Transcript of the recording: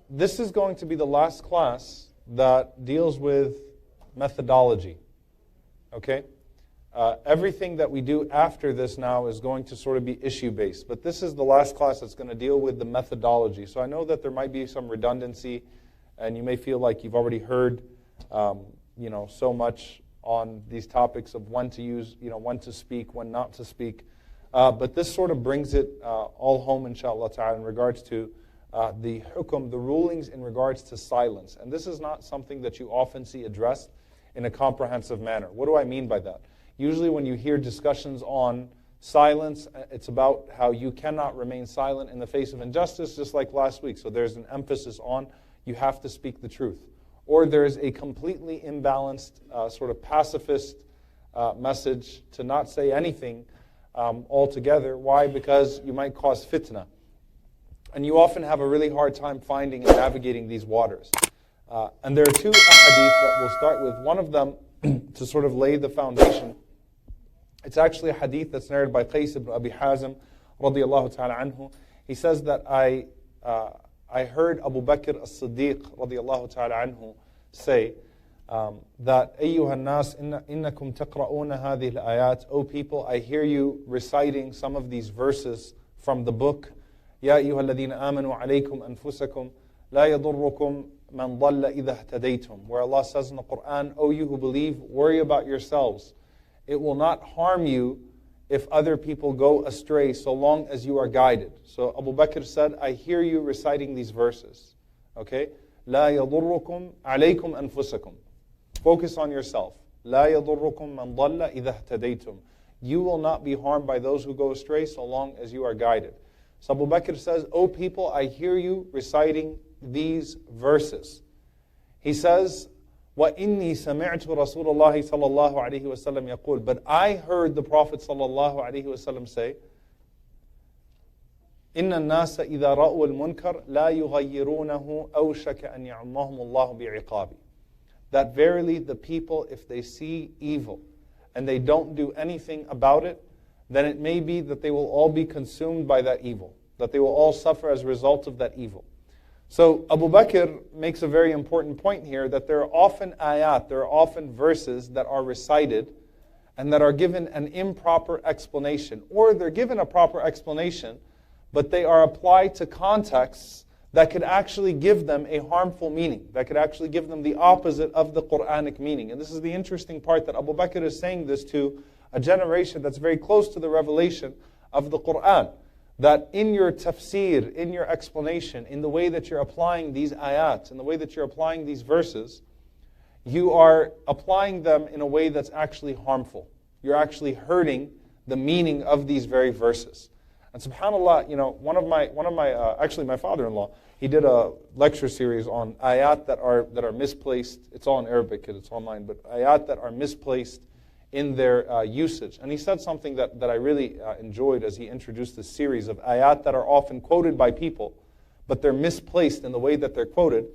this is going to be the last class that deals with methodology. Okay? Everything that we do after this now is going to sort of be issue-based. But this is the last class that's going to deal with the methodology. So I know that there might be some redundancy, and you may feel like you've already heard so much on these topics of when to use, when to speak, when not to speak. But this sort of brings it all home, inshallah ta'ala, in regards to the hukum, the rulings in regards to silence. And this is not something that you often see addressed in a comprehensive manner. What do I mean by that? Usually when you hear discussions on silence, it's about how you cannot remain silent in the face of injustice, just like last week. So there's an emphasis on you have to speak the truth. Or there's a completely imbalanced, sort of pacifist message to not say anything altogether. Why? Because you might cause fitna. And you often have a really hard time finding and navigating these waters. And there are two hadith that we'll start with. One of them, to sort of lay the foundation, it's actually a hadith that's narrated by Qais ibn Abi Hazim, radiyallahu ta'ala anhu. He says that I heard Abu Bakr as-Siddiq, radiyallahu ta'ala anhu, say that أَيُّهَا النَّاسِ إِنَّكُمْ تَقْرَؤُونَ هَذِهِ الْآيَاتِ O people, I hear you reciting some of these verses from the book. يَا أَيُّهَا الَّذِينَ آمَنُوا عَلَيْكُمْ أَنفُسَكُمْ لَا يَضُرُّكُمْ مَنْ ضَلَّ إِذَا اهْتَدَيْتُمْ Where Allah says in the Quran, O you who believe, worry about yourselves. It will not harm you if other people go astray so long as you are guided. So Abu Bakr said, I hear you reciting these verses. Okay? لا يضركم عليكم أنفسكم Focus on yourself. لا يضركم من ضل إذا اهتديتم You will not be harmed by those who go astray so long as you are guided. So Abu Bakr says, O people, I hear you reciting these verses. He says, وَإِنِّي سَمِعْتُ رَسُولَ اللَّهِ صَلَّى اللَّهُ عَلَيْهِ وَسَلَّمْ يَقُولُ But I heard the Prophet صلى الله عليه وسلم say, إِنَّ النَّاسَ إِذَا رَأُوا الْمُنْكَرَ لَا يُغَيِّرُونَهُ أَوْشَكَ أَنْ يَعُمَّهُمُ اللَّهُ بِعِقَابِ That verily the people, if they see evil and they don't do anything about it, then it may be that they will all be consumed by that evil, that they will all suffer as a result of that evil. So Abu Bakr makes a very important point here, that there are often ayat, there are often verses that are recited and that are given an improper explanation. Or they're given a proper explanation, but they are applied to contexts that could actually give them a harmful meaning, that could actually give them the opposite of the Quranic meaning. And this is the interesting part, that Abu Bakr is saying this to a generation that's very close to the revelation of the Quran. That in your tafsir, in your explanation, in the way that you're applying these ayat, in the way that you're applying these verses, you are applying them in a way that's actually harmful. You're actually hurting the meaning of these very verses. And subhanAllah, actually my father-in-law, he did a lecture series on ayat that are misplaced. It's all in Arabic, it's online, but ayat that are misplaced in their usage. And he said something that I really enjoyed as he introduced this series of ayat that are often quoted by people, but they're misplaced in the way that they're quoted.